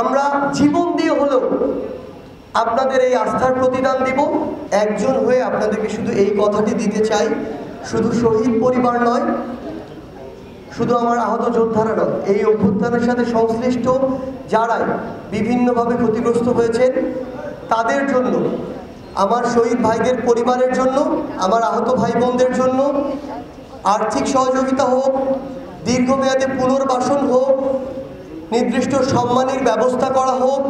আমরা জীবন দিয়ে হলেও আপনাদের এই আস্থার প্রতিদান দিব। একজন হয়ে আপনাদেরকে শুধু এই কথাটি দিতে চাই, শুধু শহীদ পরিবার নয়, শুধু আমার আহত যোদ্ধারা নয়, এই অভ্যুত্থানের সাথে সংশ্লিষ্ট যারাই বিভিন্নভাবে ক্ষতিগ্রস্ত হয়েছেন তাদের জন্য, আমার শহীদ ভাইদের পরিবারের জন্য, আমার আহত ভাই বোনদের জন্য আর্থিক সহযোগিতা হোক, দীর্ঘমেয়াদে পুনর্বাসন হোক, নির্দিষ্ট সম্মানের ব্যবস্থা করা হোক,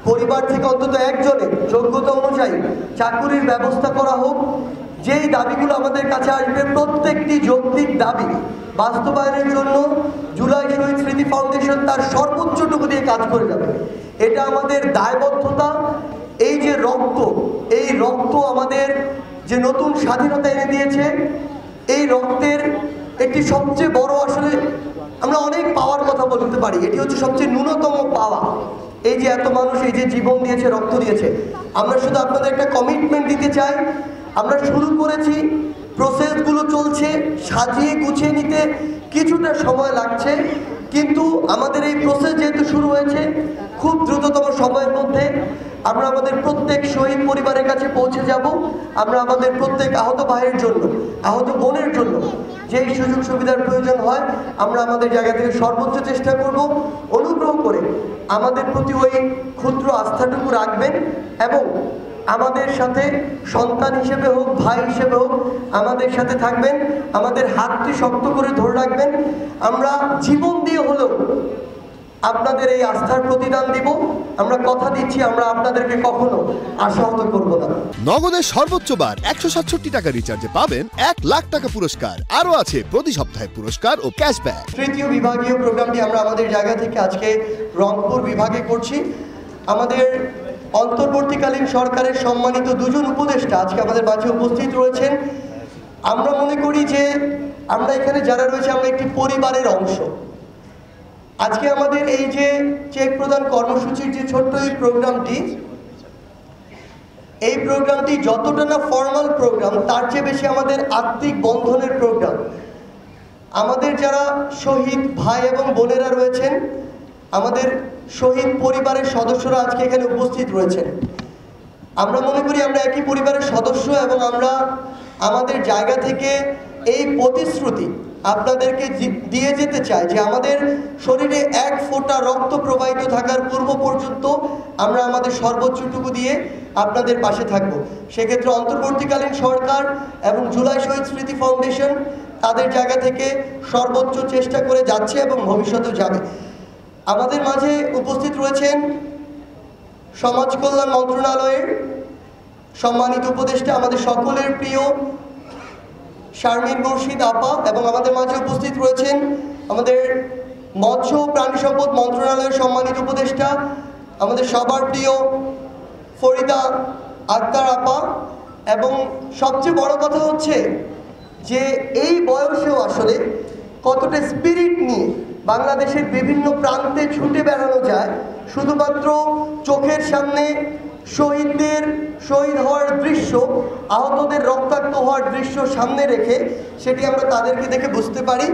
পরিবার থেকে অন্তত একজনের যোগ্যতা অনুযায়ী চাকুরির ব্যবস্থা করা হোক। যেই দাবিগুলো আমাদের কাছে আসবে প্রত্যেকটি যৌক্তিক দাবি বাস্তবায়নের জন্য জুলাই শহীদ স্মৃতি ফাউন্ডেশন তার সর্বোচ্চটুকু দিয়ে কাজ করে যাবে। এটা আমাদের দায়বদ্ধতা। এই যে রক্ত, এই রক্ত আমাদের যে নতুন স্বাধীনতা এনে দিয়েছে, এই রক্তের একটি সবচেয়ে বড়, আসলে আমরা অনেক পাওয়ার কথা বলতে পারি, এটি হচ্ছে সবচেয়ে ন্যূনতম পাওয়া। এই যে এত মানুষ এই যে জীবন দিয়েছে, রক্ত দিয়েছে, আমরা শুধু আপনাদের একটা কমিটমেন্ট দিতে চাই। আমরা শুরু করেছি, প্রসেসগুলো চলছে, সাজিয়ে গুছিয়ে নিতে কিছুটা সময় লাগছে, কিন্তু আমাদের এই প্রসেস যেহেতু শুরু হয়েছে, খুব দ্রুততম সময়ের মধ্যে আমরা আমাদের প্রত্যেক শহীদ পরিবারের কাছে পৌঁছে যাব। আমরা আমাদের প্রত্যেক আহত ভাইয়ের জন্য, আহত বোনের জন্য যেই সুযোগ সুবিধার প্রয়োজন হয় আমরা আমাদের জায়গা থেকে সর্বোচ্চ চেষ্টা করব। অনুগ্রহ করে আমাদের প্রতি ওই ক্ষুদ্র আস্থাটুকু রাখবেন এবং আমাদের সাথে সন্তান হিসেবে হোক, ভাই হিসেবে হোক আমাদের সাথে থাকবেন, আমাদের হাতটি শক্ত করে ধরে রাখবেন। আমরা জীবন দিয়ে হলেও আপনাদের এই আস্থার প্রতিদান দিব। আমরা কথা দিচ্ছি, আমরা আপনাদেরকে কখনো আশাহত করব না। নগদের সর্বোচ্চ বার 167 টাকা রিচার্জে পাবেন 1 লাখ টাকা পুরস্কার। আরো আছে প্রতি সপ্তাহে পুরস্কার ও ক্যাশব্যাক। তৃতীয় বিভাগীয় প্রোগ্রামটি আমরা আমাদের জায়গা থেকে আজকে রংপুর বিভাগে করছি। আমাদের অন্তর্বর্তীকালীন সরকারের সম্মানিত দুজন উপদেষ্টা আজকে আমাদের মাঝে উপস্থিত রয়েছেন। আমরা মনে করি যে আমরা এখানে যারা রয়েছে আমরা একটি পরিবারের অংশ। আজকে আমাদের এই যে চেক প্রদান কর্মসূচির যে ছোট্ট এই প্রোগ্রামটি যতটা না ফর্মাল প্রোগ্রাম, তার চেয়ে বেশি আমাদের আত্মিক বন্ধনের প্রোগ্রাম। আমাদের যারা শহীদ ভাই এবং বোনেরা রয়েছেন, আমাদের শহীদ পরিবারের সদস্যরা আজকে এখানে উপস্থিত রয়েছেন। আমরা মনে করি আমরা একই পরিবারের সদস্য এবং আমরা আমাদের জায়গা থেকে এই প্রতিশ্রুতি আপনাদেরকে দিয়ে যেতে চাই যে আমাদের শরীরে এক ফোঁটা রক্ত প্রবাহিত থাকার পূর্ব পর্যন্ত আমরা আমাদের সর্বোচ্চটুকু দিয়ে আপনাদের পাশে থাকব। সেক্ষেত্রে অন্তর্বর্তীকালীন সরকার এবং জুলাই শহীদ স্মৃতি ফাউন্ডেশন তাদের জায়গা থেকে সর্বোচ্চ চেষ্টা করে যাচ্ছে এবং ভবিষ্যতেও যাবে। আমাদের মাঝে উপস্থিত রয়েছেন সমাজ কল্যাণ মন্ত্রণালয়ের সম্মানিত উপদেষ্টা, আমাদের সকলের প্রিয় শারমিন মুর্শিদ আপা, এবং আমাদের মাঝে উপস্থিত রয়েছেন আমাদের মৎস্য প্রাণী সম্পদ মন্ত্রণালয়ের সম্মানিত উপদেষ্টা, আমাদের সবার প্রিয় ফরিদা আক্তার আপা। এবং সবচেয়ে বড় কথা হচ্ছে যে এই বয়সেও আসলে কতটা স্পিরিট নিয়ে বাংলাদেশের বিভিন্ন প্রান্তে ছুটে বেড়ানো যায়, শুধুমাত্র চোখের সামনে শহীদদের শহীদ হওয়ার দৃশ্য, আহতদের রক্তাক্ত হওয়ার দৃশ্য সামনে রেখে সেটি আমরা তাদেরকে দেখে বুঝতে পারি